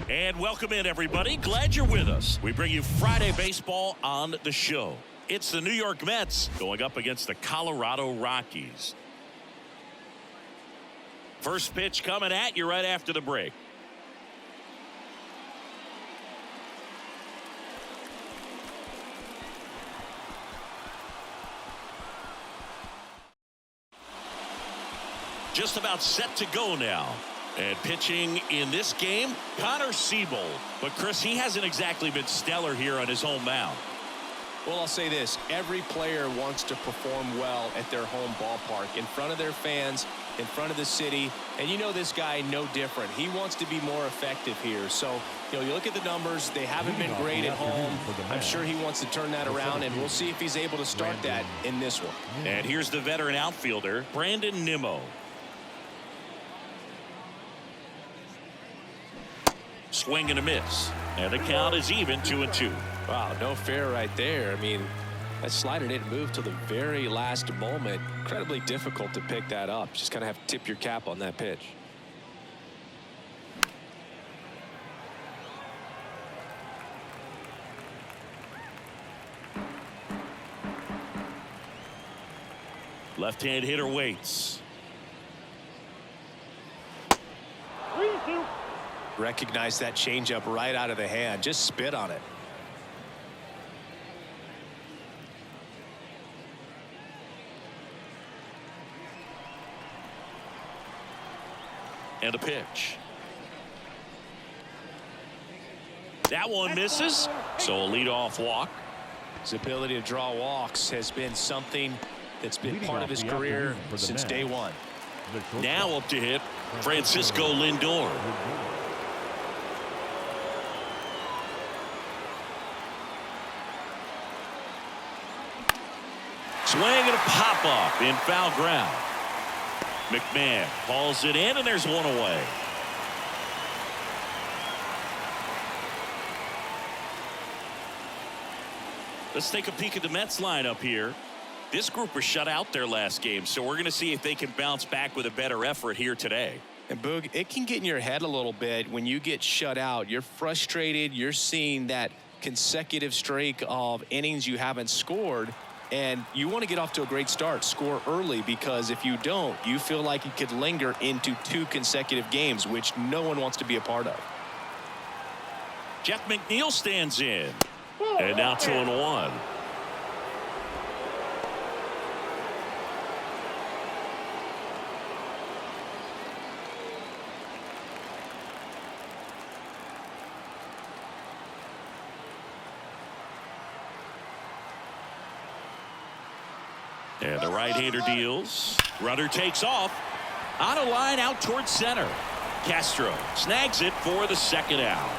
And welcome in, everybody. Glad you're with us. We bring you Friday baseball on the show. It's the New York Mets going up against the Colorado Rockies. First pitch coming at you right after the break. Just about set to go now. And pitching in this game, Connor Siebold. But, Chris, he hasn't exactly been stellar here on his home mound. Well, I'll say this. Every player wants to perform well at their home ballpark, in front of their fans, in front of the city. And you know this guy no different. He wants to be more effective here. So, you look at the numbers. They haven't been great at home. I'm sure he wants to turn that around, and we'll see if he's able to start that in this one. And here's the veteran outfielder, Brandon Nimmo. Swing and a miss. And the count is even 2-2. Wow, no fair right there. I mean, that slider didn't move till the very last moment. Incredibly difficult to pick that up. Just kind of have to tip your cap on that pitch. Left-hand hitter waits. Recognize that changeup right out of the hand. Just spit on it. And a pitch. That one misses. So a leadoff walk. His ability to draw walks has been something that's been part of his career since day one. Now up to hit Francisco Lindor. Swing and a pop-up in foul ground. McMahon hauls it in, and there's one away. Let's take a peek at the Mets lineup here. This group was shut out their last game, so we're going to see if they can bounce back with a better effort here today. And Boog, it can get in your head a little bit when you get shut out. You're frustrated. You're seeing that consecutive streak of innings you haven't scored. And you want to get off to a great start, score early, because if you don't, you feel like it could linger into 2 consecutive games, which no one wants to be a part of. Jeff McNeil stands in. And now 2-1. And the right-hander deals. Runner takes off. On a line out towards center. Castro snags it for the second out.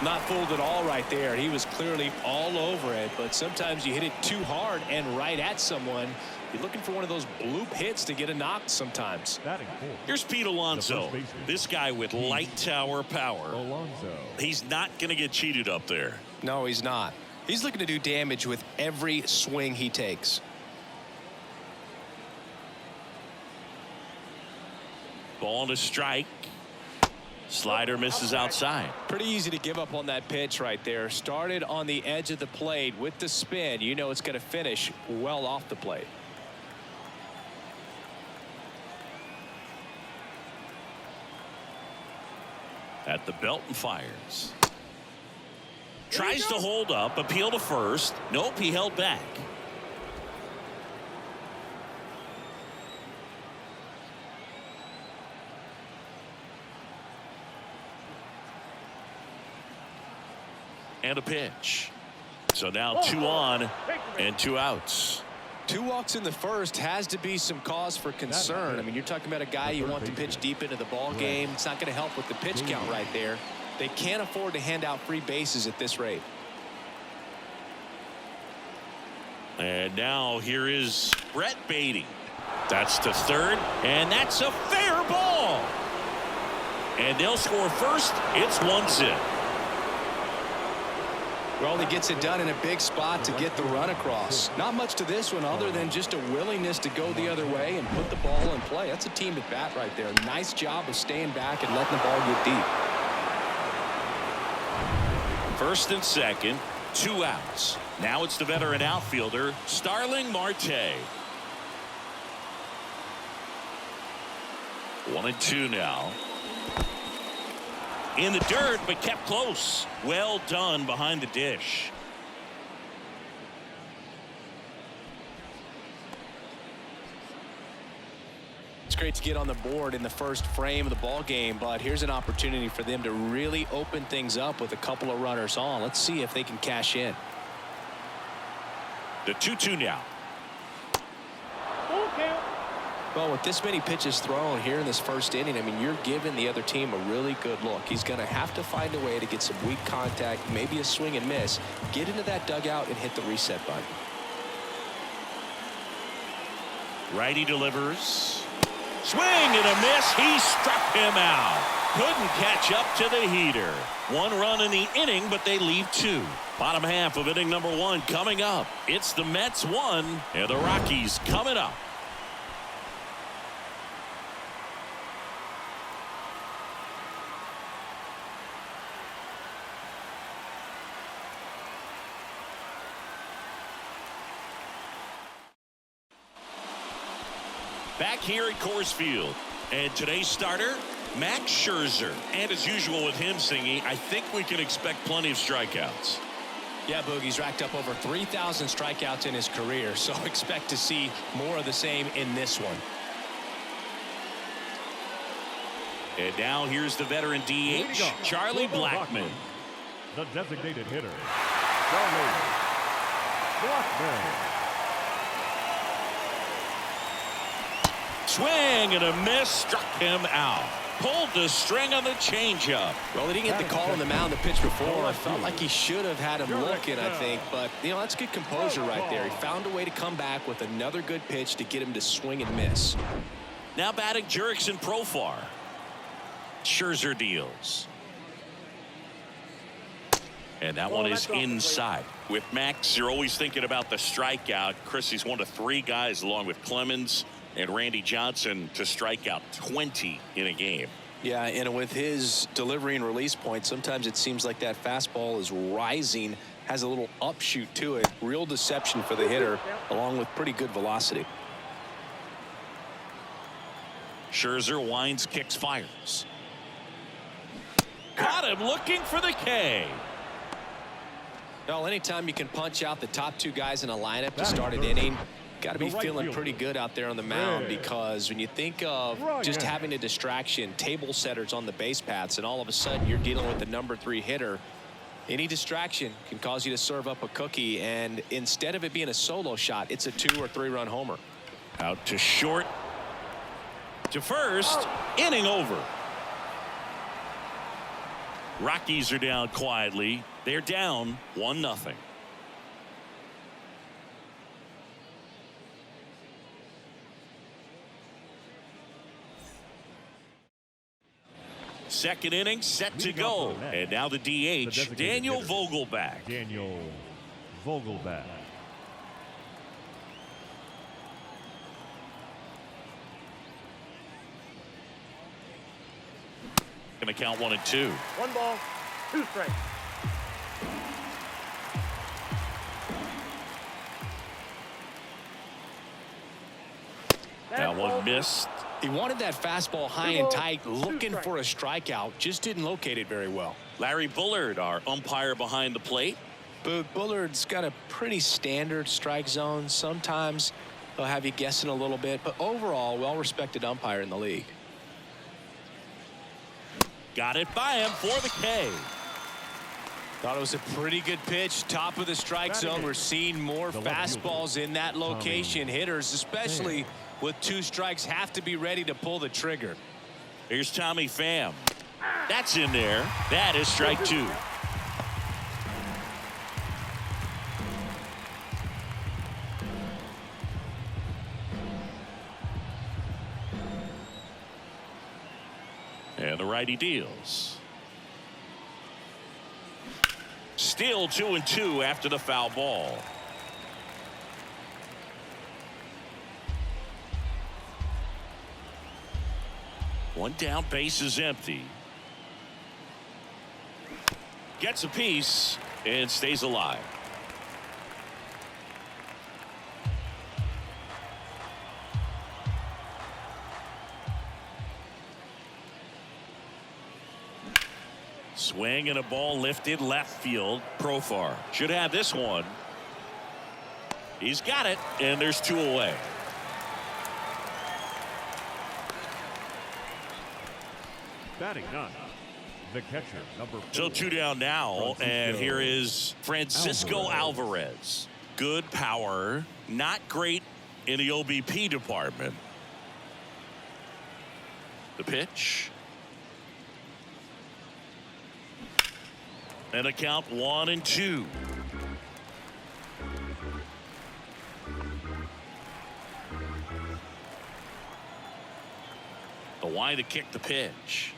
Not fooled at all right there. He was clearly all over it, but sometimes you hit it too hard and right at someone. You're looking for one of those bloop hits to get a knock sometimes. Here's Pete Alonso. This guy with light tower power. He's not going to get cheated up there. No, he's not. He's looking to do damage with every swing he takes. Ball and a strike. Slider misses outside. Pretty easy to give up on that pitch right there. Started on the edge of the plate with the spin. You know it's going to finish well off the plate. At the belt and fires. Tries to hold up, appeal to first. Nope, he held back. And a pitch. So now 2 on and 2 outs. 2 walks in the first has to be some cause for concern. I mean, you're talking about a guy you want to pitch deep into the ball game. It's not going to help with the pitch count right there. They can't afford to hand out free bases at this rate. And now here is Brett Beatty. That's to third, and that's a fair ball. And they'll score first. It's 1-0. Well, he gets it done in a big spot to get the run across. Not much to this one other than just a willingness to go the other way and put the ball in play. That's a team at bat right there. Nice job of staying back and letting the ball get deep. First and second, 2 outs. Now it's the veteran outfielder, Starling Marte. 1-2 now. In the dirt, but kept close. Well done behind the dish. It's great to get on the board in the first frame of the ball game, but here's an opportunity for them to really open things up with a couple of runners on. Let's see if they can cash in. The 2-2 now. Well, with this many pitches thrown here in this first inning, I mean, you're giving the other team a really good look. He's going to have to find a way to get some weak contact, maybe a swing and miss, get into that dugout and hit the reset button. Righty delivers. Swing and a miss. He struck him out. Couldn't catch up to the heater. 1 run in the inning, but they leave 2. Bottom half of inning number 1 coming up. It's the Mets 1 and the Rockies coming up. Back here at Coors Field, and today's starter, Max Scherzer. And as usual with him singing, I think we can expect plenty of strikeouts. Yeah, Boogie's racked up over 3,000 strikeouts in his career, so expect to see more of the same in this one. And now here's the veteran DH, Charlie Blackmon. The designated hitter, Charlie Blackmon. Swing and a miss, struck him out. Pulled the string on the changeup. Well, he didn't get the call on the mound the pitch before. I felt like he should have had him looking, I think. But, you know, that's good composure right there. He found a way to come back with another good pitch to get him to swing and miss. Now batting Jurickson Profar. Scherzer deals. And that one is inside. With Max, you're always thinking about the strikeout. Chris, he's one of 3 guys along with Clemens and Randy Johnson to strike out 20 in a game. Yeah, and with his delivery and release point, sometimes it seems like that fastball is rising, has a little upshoot to it. Real deception for the hitter, along with pretty good velocity. Scherzer winds, kicks, fires. Caught him looking for the K. Well, anytime you can punch out the top 2 guys in a lineup to start an inning, got to be feeling pretty good out there on the mound, because when you think of just having a distraction, table setters on the base paths, and all of a sudden you're dealing with the number 3 hitter, any distraction can cause you to serve up a cookie, and instead of it being a solo shot, it's a 2 or 3 run homer. Out to short, to first, inning over. Rockies are down quietly. They're down 1-0. Second inning set to go. And now the DH, Daniel Vogelbach. Daniel Vogelbach. Going to count 1 and 2. 1 ball, 2 strikes. That one missed. He wanted that fastball high and tight, looking for a strikeout, just didn't locate it very well. Larry Bullard, our umpire behind the plate. Bullard's got a pretty standard strike zone. Sometimes they'll have you guessing a little bit, but overall, well-respected umpire in the league. Got it by him for the K. Thought it was a pretty good pitch, top of the strike zone. We're seeing more fastballs in that location. Hitters, especially with 2 strikes, have to be ready to pull the trigger. Here's Tommy Pham. That's in there. That is strike 2. And the righty deals. Still 2-2 after the foul ball. One down, base is empty. gets a piece and stays alive. Swing and a ball lifted left field. Profar should have this one. He's got it, and there's 2 away. Batting 9. The catcher, number 4. So 2 down now, and here is Francisco Alvarez. Good power, not great in the OBP department. The pitch. And a count 1-2. The wide to kick the pitch.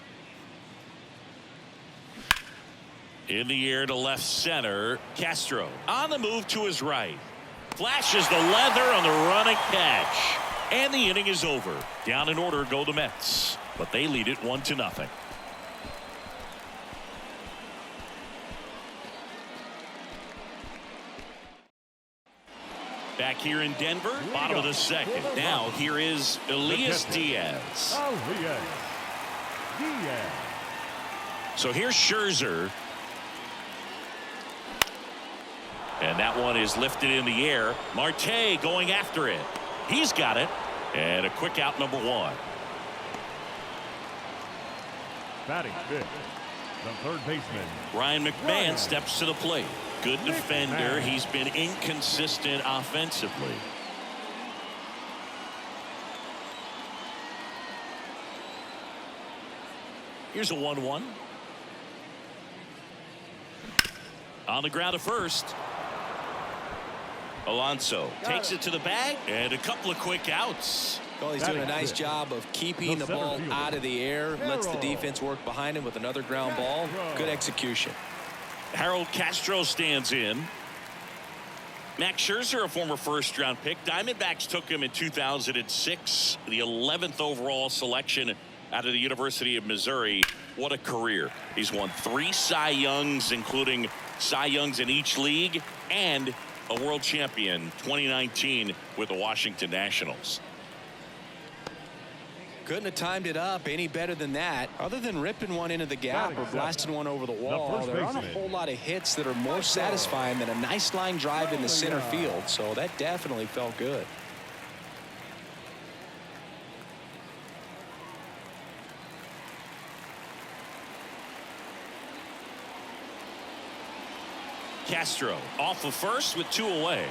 In the air to left center. Castro on the move to his right. Flashes the leather on the running catch. And the inning is over. Down in order go the Mets. But they lead it 1-0. Back here in Denver, bottom of the second. Now here is Elias Diaz. So here's Scherzer. And that one is lifted in the air. Marte going after it. He's got it. And a quick out, number 1. Batting 5th. The third baseman. Ryan McMahon steps to the plate. Good defender. He's been inconsistent offensively. Here's a 1-1. On the ground at first. Alonso takes it to the bag, and a couple of quick outs. Well, he's doing a nice job of keeping the ball out of the air. Lets the defense work behind him with another ground ball. Good execution. Harold Castro stands in. Max Scherzer, a former first-round pick. Diamondbacks took him in 2006, the 11th overall selection out of the University of Missouri. What a career. He's won 3 Cy Youngs, including Cy Youngs in each league, and a world champion 2019 with the Washington Nationals. Couldn't have timed it up any better than that. Other than ripping one into the gap or blasting one over the wall, there aren't a whole lot of hits that are more satisfying than a nice line drive in the center field. So that definitely felt good. Castro off of first with 2 away.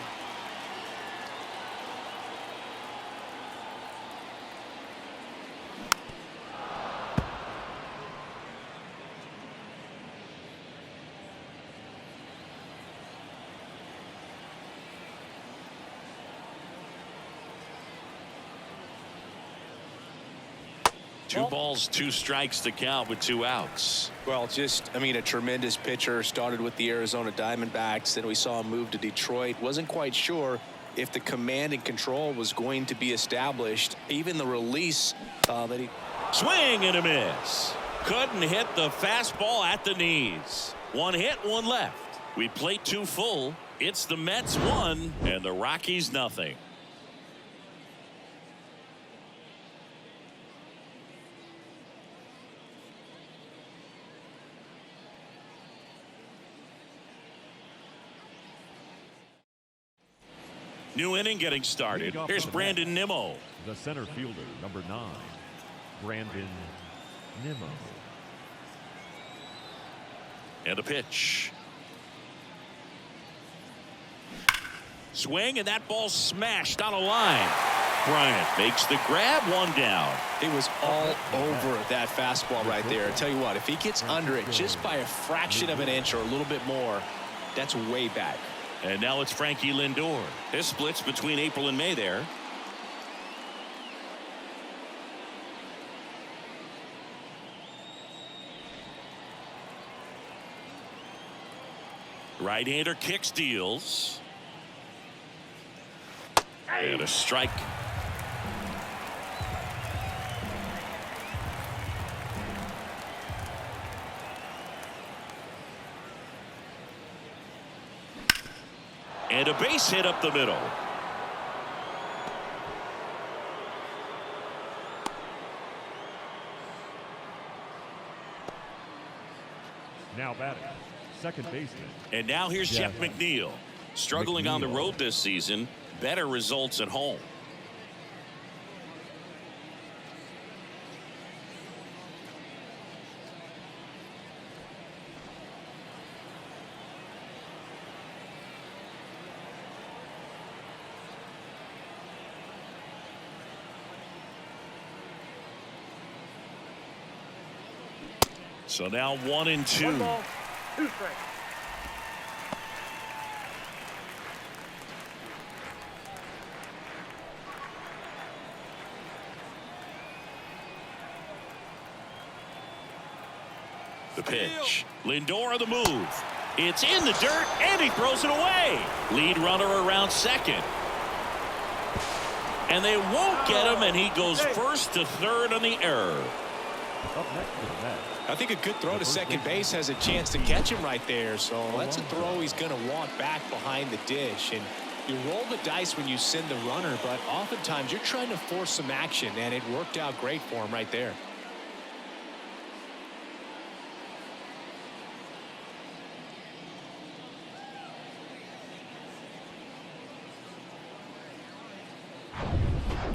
Two balls, 2 strikes to count with 2 outs. Well, just, I mean, a tremendous pitcher. Started with the Arizona Diamondbacks. Then we saw him move to Detroit. Wasn't quite sure if the command and control was going to be established. Even the release that he... Swing and a miss. Couldn't hit the fastball at the knees. 1 hit, 1 left. We played 2 full. It's the Mets 1 and the Rockies nothing. New inning getting started. Here's Brandon Nimmo. The center fielder, number 9, Brandon Nimmo. And a pitch. Swing, and that ball smashed on a line. Bryant makes the grab, 1 down. It was all over that fastball right there. I tell you what, if he gets under it just by a fraction of an inch or a little bit more, that's way back. And now it's Frankie Lindor. This splits between April and May there. Right-hander kicks, deals. And a strike. And a base hit up the middle. Now batting, second baseman. And now here's Jeff McNeil. Struggling on the road this season. Better results at home. So now 1-2. 1 ball, 2 strikes. The pitch. Lindor on the move. It's in the dirt, and he throws it away. Lead runner around second. And they won't get him, and he goes first to third on the error. Up next to the net. I think a good throw to second base has a chance to catch him right there. So that's a throw he's going to want back behind the dish. And you roll the dice when you send the runner, but oftentimes you're trying to force some action, and it worked out great for him right there.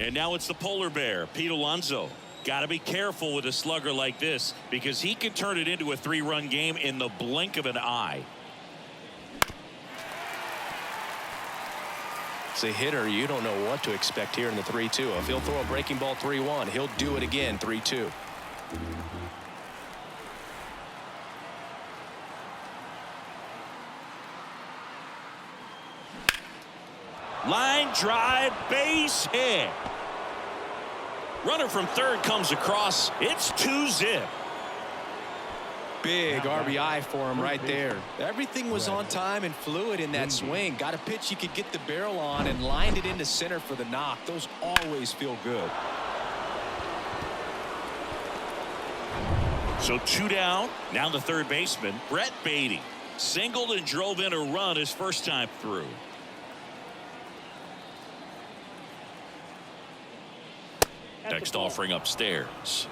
And now it's the polar bear, Pete Alonso. Got to be careful with a slugger like this because he can turn it into a 3-run game in the blink of an eye. As a hitter, you don't know what to expect here in the 3-2. If he'll throw a breaking ball 3-1, he'll do it again 3-2. Line drive, base hit. Runner from third comes across. It's 2-zip. Big RBI for him right there. Everything was on time and fluid in that swing. Got a pitch you could get the barrel on and lined it into center for the knock. Those always feel good. So 2 down. Now the third baseman, Brett Beatty. Singled and drove in a run his first time through. Next offering upstairs.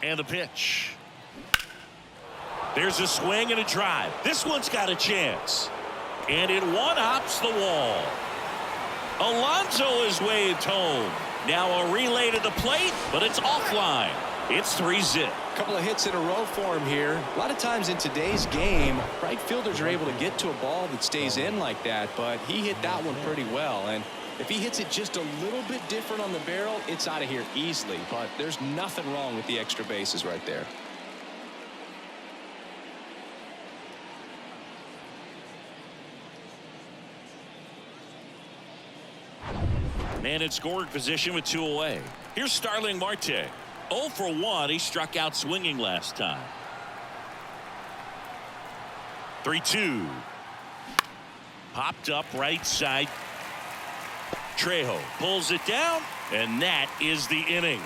And the pitch. There's a swing and a drive. This one's got a chance. And it one-hops the wall. Alonso is waved home. Now a relay to the plate, but it's offline. It's 3-zip. A couple of hits in a row for him here. A lot of times in today's game, right fielders are able to get to a ball that stays in like that, but he hit that one pretty well. And if he hits it just a little bit different on the barrel, it's out of here easily. But there's nothing wrong with the extra bases right there. Man in scoring position with 2 away. Here's Starling Marte. 0 for 1. He struck out swinging last time. 3-2. Popped up right side. Trejo pulls it down, and that is the inning.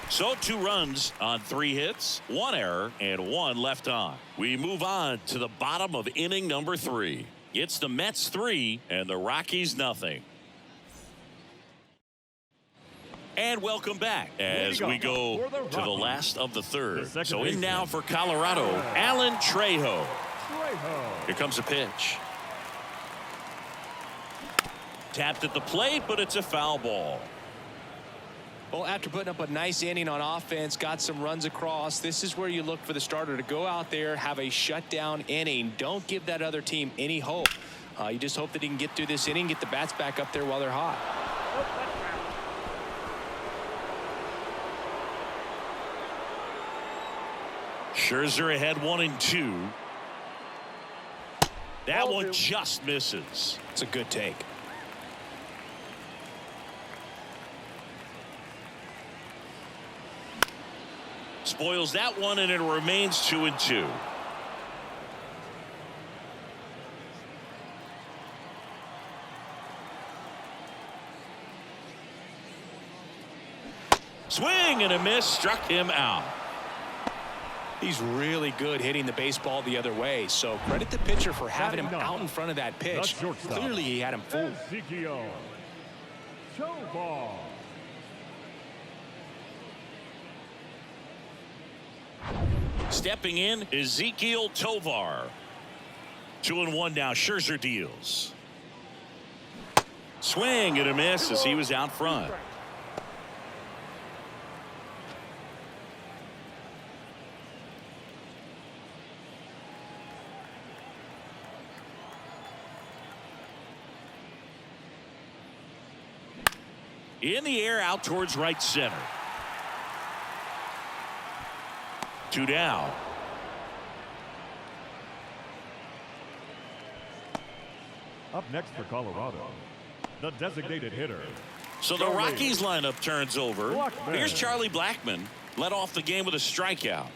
So 2 runs on 3 hits, 1 error, and 1 left on. We move on to the bottom of inning number 3. It's the Mets 3 and the Rockies nothing. And welcome back as we go to the last of the third. So in now for Colorado, Alan Trejo. Here comes a pitch. Tapped at the plate, but it's a foul ball. Well, after putting up a nice inning on offense, got some runs across, this is where you look for the starter to go out there, have a shutdown inning. Don't give that other team any hope. You just hope that he can get through this inning, get the bats back up there while they're hot. Scherzer ahead 1-2. That one just misses. It's a good take. Spoils that one, and it remains 2-2. Swing and a miss, struck him out. He's really good hitting the baseball the other way, so credit the pitcher for having him out in front of that pitch. Clearly he had him fooled. Stepping in, Ezekiel Tovar. 2-1 now. Scherzer deals. Swing and a miss as he was out front. In the air, out towards right center. 2 down. Up next for Colorado, the designated hitter. So the Rockies lineup turns over. Blackman. Here's Charlie Blackmon. Led off the game with a strikeout.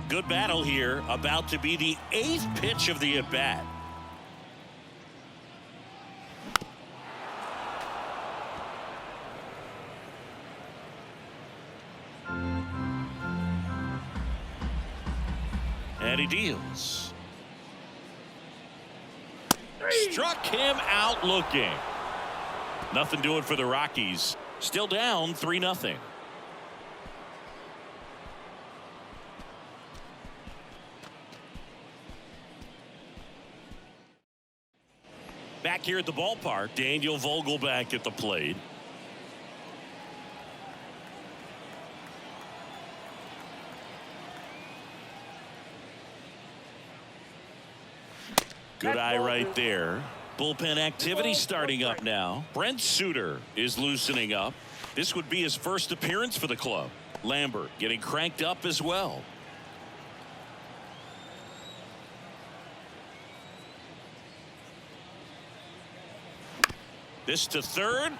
Good battle here, about to be the 8th pitch of the at-bat. And he deals. Struck him out looking. Nothing doing for the Rockies. Still down 3-0. Back here at the ballpark, Daniel Vogelback at the plate. Good eye right there. Bullpen activity starting up now. Brent Suter is loosening up. This would be his first appearance for the club. Lambert getting cranked up as well. This to third.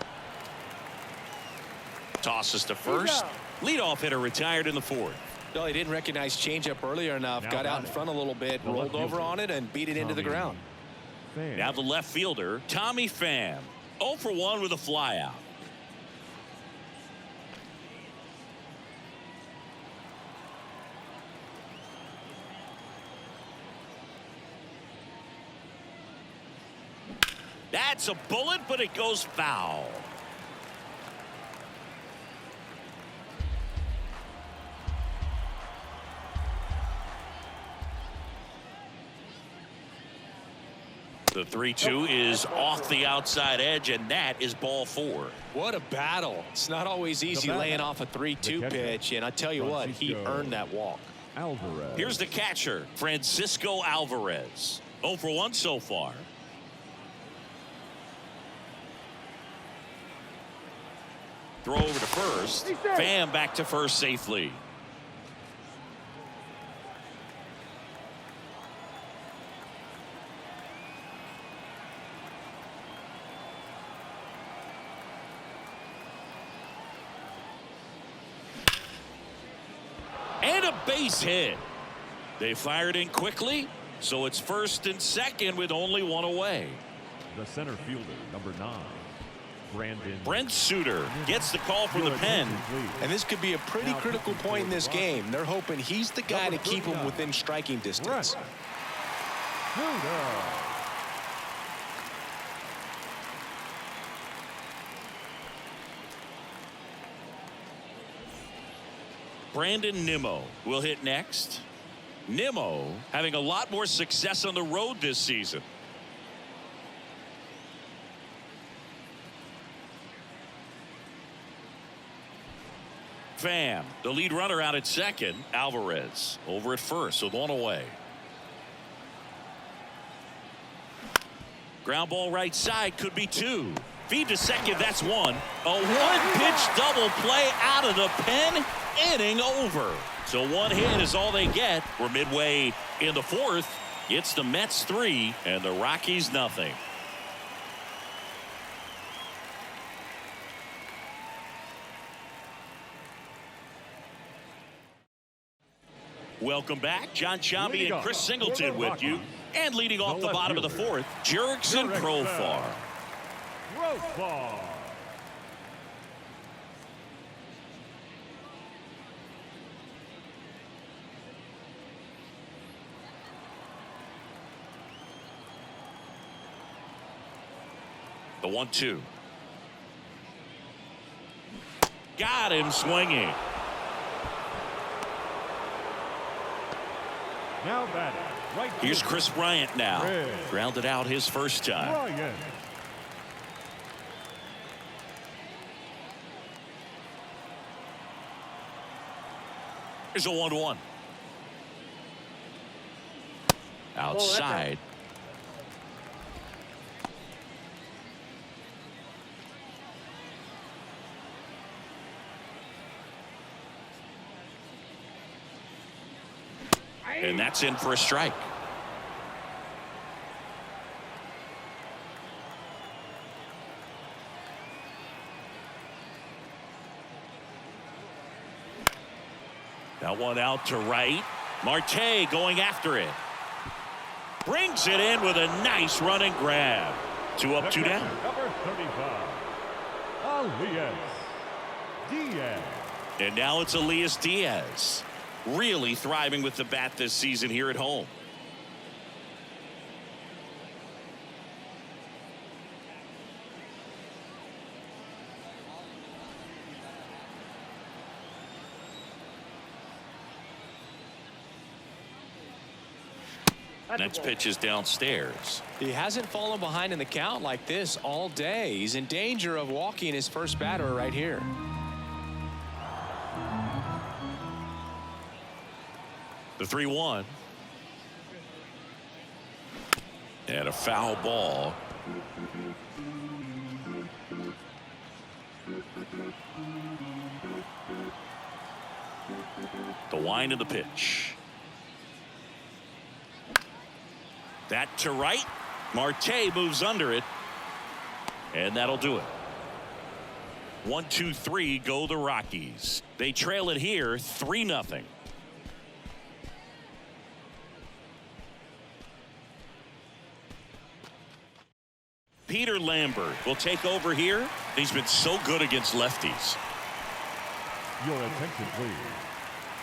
Tosses to first. Leadoff hitter retired in the 4th. Well, he didn't recognize changeup earlier enough. Got out in front a little bit, rolled over on it, and beat it into the ground. Now the left fielder, Tommy Pham. 0 for 1 with a flyout. That's a bullet, but it goes foul. The 3-2 is off the outside edge, and that is ball 4. What a battle. It's not always easy laying off a 3-2 pitch, and I tell you what, he earned that walk. Alvarez. Here's the catcher, Francisco Alvarez. 0 for 1 so far. Throw over to first. Pham back to first safely. And a base hit. They fired in quickly, so it's 1st and 2nd with only 1 away. The center fielder, number 9. Brent Suter gets the call from the pen. And this could be a pretty critical point in this game. They're hoping he's the guy to keep him within striking distance. Brandon Nimmo will hit next. Nimmo having a lot more success on the road this season. Pham, the lead runner out at second. Alvarez over at first with 1 away. Ground ball right side, could be 2. Feed to second, that's one. A one-pitch double play out of the pen, inning over. So one hit is all they get. We're midway in the fourth. It's the Mets 3 and the Rockies nothing. Welcome back. John Sciambi and Chris Singleton with you. And leading off the bottom of the fourth, Jurickson Profar. The 1-2. Got him swinging. Now batting. Right. Here's Chris Bryant now. Grounded out his first time. Here's a 1-1. Outside. And that's in for a strike. That one out to right. Marte going after it. Brings it in with a nice running grab. 2 up, 2 down. Number 35. Elias Diaz. And now it's Elias Diaz. Really thriving with the bat this season here at home. Next pitch is downstairs. He hasn't fallen behind in the count like this all day. He's in danger of walking his first batter right here. The 3-1. And a foul ball. The wind of the pitch. That to right. Marte moves under it. And that'll do it. 1-2-3 go the Rockies. They trail it here 3-0. Peter Lambert will take over here. He's been so good against lefties. Your attention, please.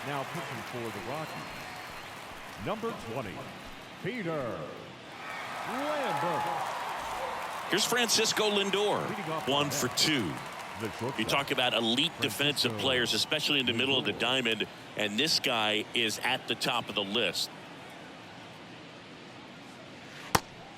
Now pitching for the Rockies. Number 20, Peter Lambert. Here's Francisco Lindor. 1 for 2. You talk about elite defensive players, especially in the middle of the diamond, and this guy is at the top of the list.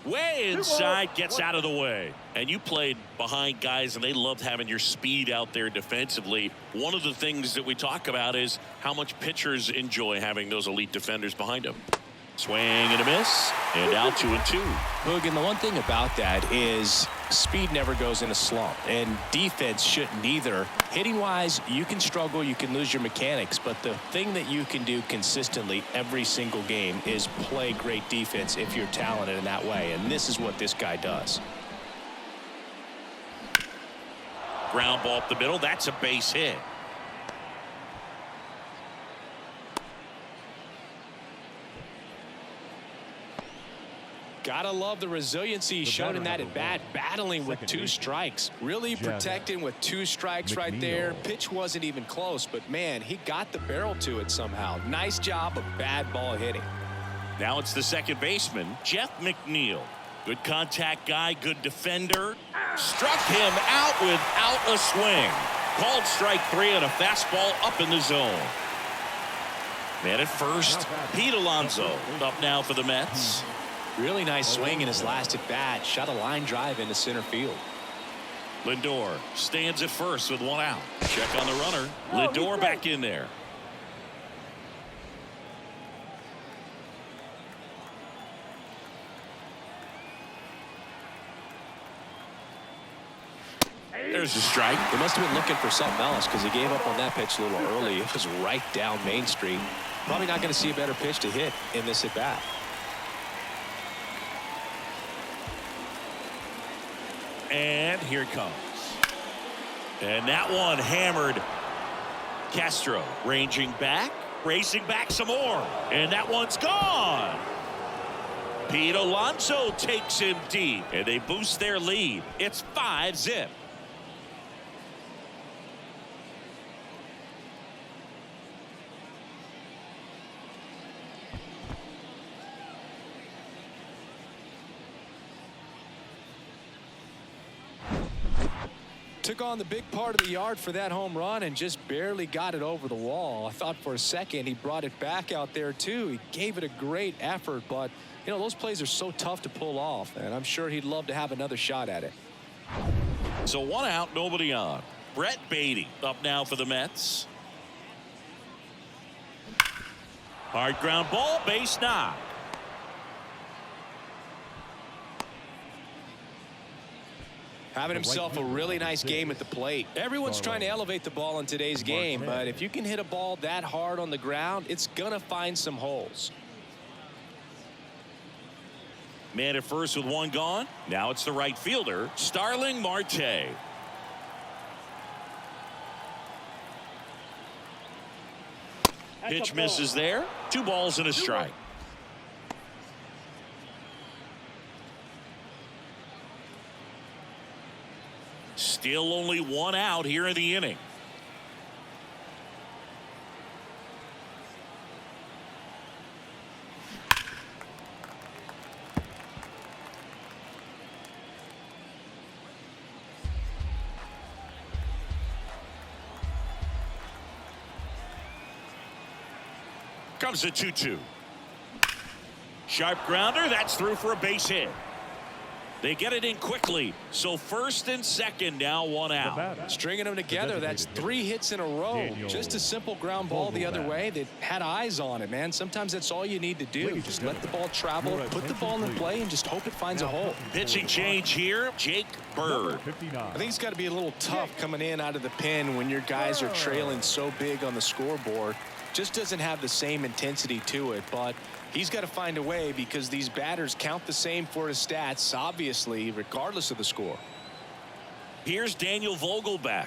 Way inside, gets out of the way. And you played behind guys, and they loved having your speed out there defensively. One of the things that we talk about is how much pitchers enjoy having those elite defenders behind them. Swing and a miss, and out 2-2. Boog, and the one thing about that is speed never goes in a slump, and defense shouldn't either. Hitting wise, you can struggle, you can lose your mechanics, but the thing that you can do consistently every single game is play great defense if you're talented in that way, and this is what this guy does. Ground ball up the middle. That's a base hit. Gotta love the resiliency shown in that at bat, battling with 2 strikes, really protecting with 2 strikes right there. Pitch wasn't even close, but man, he got the barrel to it somehow. Nice job of bad ball hitting. Now it's the second baseman, Jeff McNeil. Good contact guy, good defender. Struck him out without a swing. Called strike 3 on a fastball up in the zone. Man at first, Pete Alonso up now for the Mets. Really nice swing in his last at bat. Shot a line drive into center field. Lindor stands at first with 1 out. Check on the runner. Lindor back in there. There's a strike. He must have been looking for something else because he gave up on that pitch a little early. It was right down Main Street. Probably not going to see a better pitch to hit in this at bat. And here it comes. And that one hammered. Castro ranging back, racing back some more. And that one's gone. Pete Alonso takes him deep, and they boost their lead. It's 5-zip. Took on the big part of the yard for that home run and just barely got it over the wall. I thought for a second he brought it back out there too. He gave it a great effort, but you know, those plays are so tough to pull off, and I'm sure he'd love to have another shot at it. So 1 out, nobody on. Brett Beatty up now for the Mets. Hard ground ball, base knock. Having himself a really nice game at the plate. Everyone's trying to elevate the ball in today's game, but if you can hit a ball that hard on the ground, it's gonna find some holes. Man at first with 1 gone. Now it's the right fielder, Starling Marte. Pitch misses there. 2 balls and a strike. Still only 1 out here in the inning. Comes the 2-2. Sharp grounder. That's through for a base hit. They get it in quickly. So first and second, now 1 out. Stringing them together, that's 3 hits in a row. Just a simple ground ball the other way. They had eyes on it, man. Sometimes that's all you need to do. Just let the ball travel, put the ball in play, and just hope it finds a hole. Pitching change here, Jake Bird. I think it's got to be a little tough coming in out of the pen when your guys are trailing so big on the scoreboard. Just doesn't have the same intensity to it, but he's got to find a way because these batters count the same for his stats, obviously, regardless of the score. Here's Daniel Vogelback.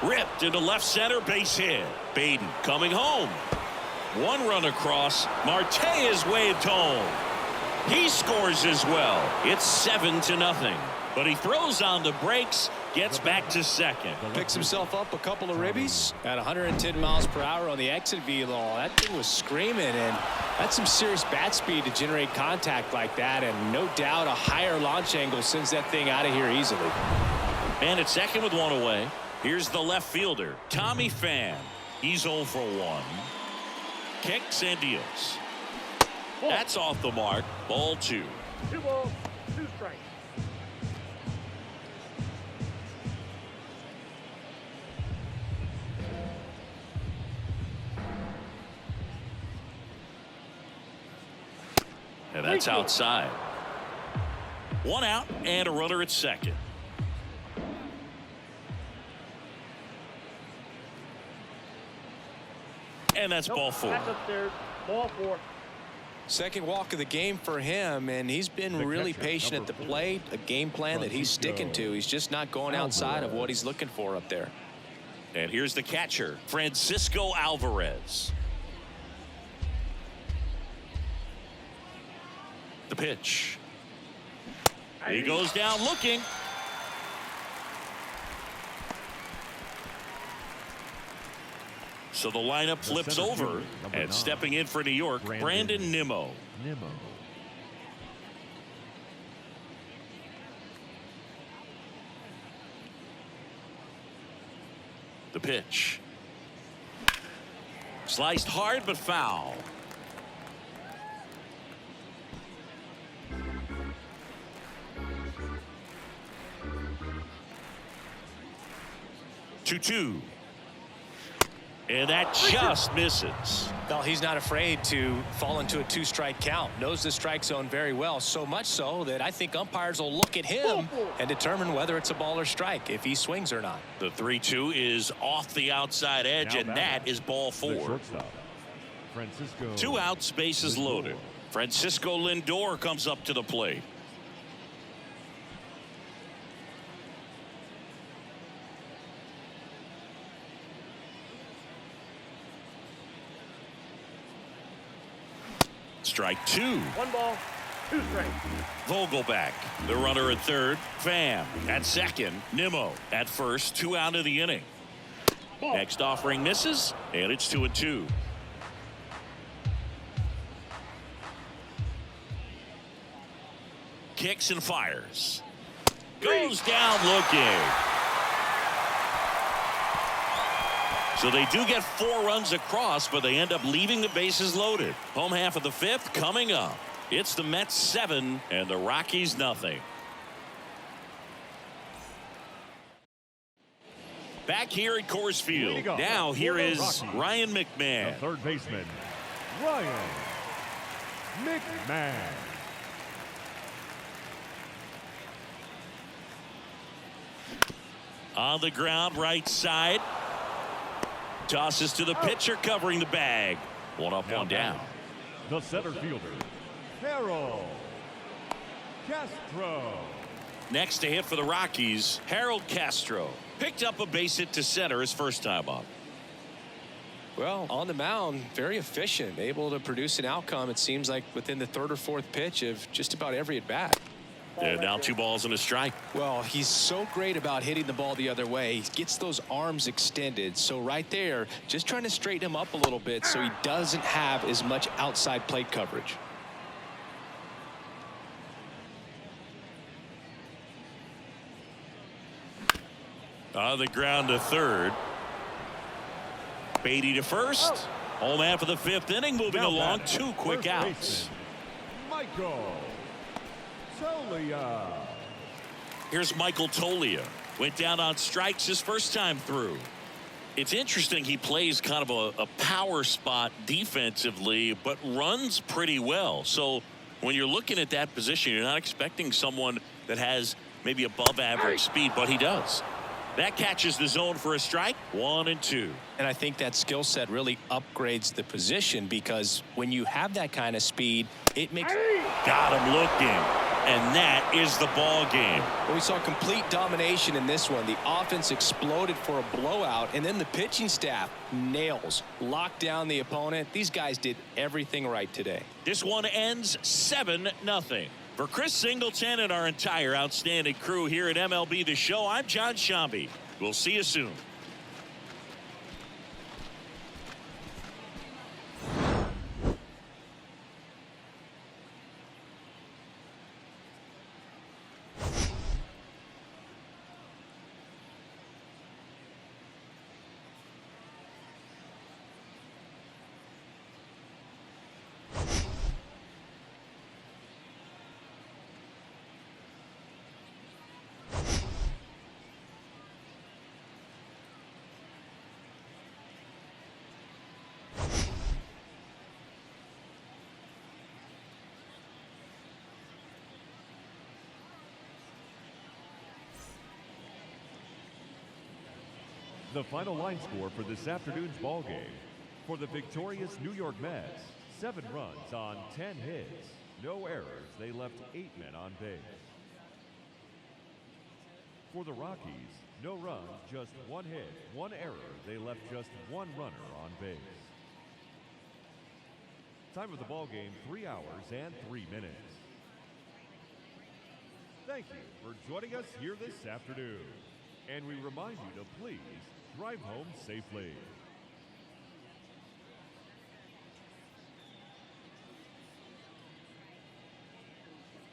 Ripped into left center, base hit. Baden coming home. 1 run across. Marte is waved home. He scores as well. It's 7-0. But he throws on the brakes, gets back to second. Picks himself up a couple of ribbies at 110 miles per hour on the exit velo. That thing was screaming, and that's some serious bat speed to generate contact like that, and no doubt a higher launch angle sends that thing out of here easily. And at second with 1 away, here's the left fielder, Tommy Pham. He's 0 for 1. Kicks and deals. That's off the mark. Ball 2. 2 balls, 2 strikes. And that's outside. 1 out and a runner at second. And that's ball 4. That's upstairs. Ball 4. Second walk of the game for him, and he's been really patient at the plate. A game plan that he's sticking to. He's just not going outside of what he's looking for up there. And here's the catcher, Francisco Alvarez. The pitch. He goes down looking. So the lineup flips over, and stepping in for New York, Brandon Nimmo. The pitch. Sliced hard but foul. Two. And that just misses. Well, he's not afraid to fall into a two-strike count. Knows the strike zone very well, so much so that I think umpires will look at him and determine whether it's a ball or strike, if he swings or not. The 3-2 is off the outside edge, and that is ball 4. 2 outs, bases loaded. Francisco Lindor comes up to the plate. Strike 2. 1 ball, 2 strikes. Vogelback, the runner at third. Pham at second. Nimmo at first. 2 out of the inning. Ball. Next offering misses, and it's 2-2. Kicks and fires. Goes down looking. So they do get 4 runs across, but they end up leaving the bases loaded. Home half of the 5th coming up. It's the Mets 7 and the Rockies nothing. Back here at Coors Field. Now here is Ryan McMahon. The third baseman, Ryan McMahon. On the ground, right side. Tosses to the pitcher, covering the bag. 1 up, 1 down. The center fielder, Harold Castro. Next to hit for the Rockies, Harold Castro. Picked up a base hit to center his first time up. Well, on the mound, very efficient, able to produce an outcome, it seems like, within the 3rd or 4th pitch of just about every at-bat. And now 2 balls and a strike. Well, he's so great about hitting the ball the other way. He gets those arms extended. So right there, just trying to straighten him up a little bit so he doesn't have as much outside plate coverage. On the ground to third. Beatty to first. Home half of the 5th inning, moving along. 2 quick outs. Michael Toglia. Here's Michael Toglia. Went down on strikes his first time through. It's interesting, he plays kind of a power spot defensively, but runs pretty well. So when you're looking at that position, you're not expecting someone that has maybe above average speed, but he does. That catches the zone for a strike. 1-2. And I think that skill set really upgrades the position, because when you have that kind of speed, it makes... Got him looking. And that is the ball game. Well, we saw complete domination in this one. The offense exploded for a blowout, and then the pitching staff nails, locked down the opponent. These guys did everything right today. This one ends 7-0. For Chris Singleton and our entire outstanding crew here at MLB The Show, I'm John Shambi. We'll see you soon. The final line score for this afternoon's ball game. For the victorious New York Mets, 7 runs on 10 hits. No errors. They left 8 men on base. For the Rockies, no runs, just 1 hit, 1 error. They left just 1 runner on base. Time of the ball game, 3 hours and 3 minutes. Thank you for joining us here this afternoon. And we remind you to please drive home safely.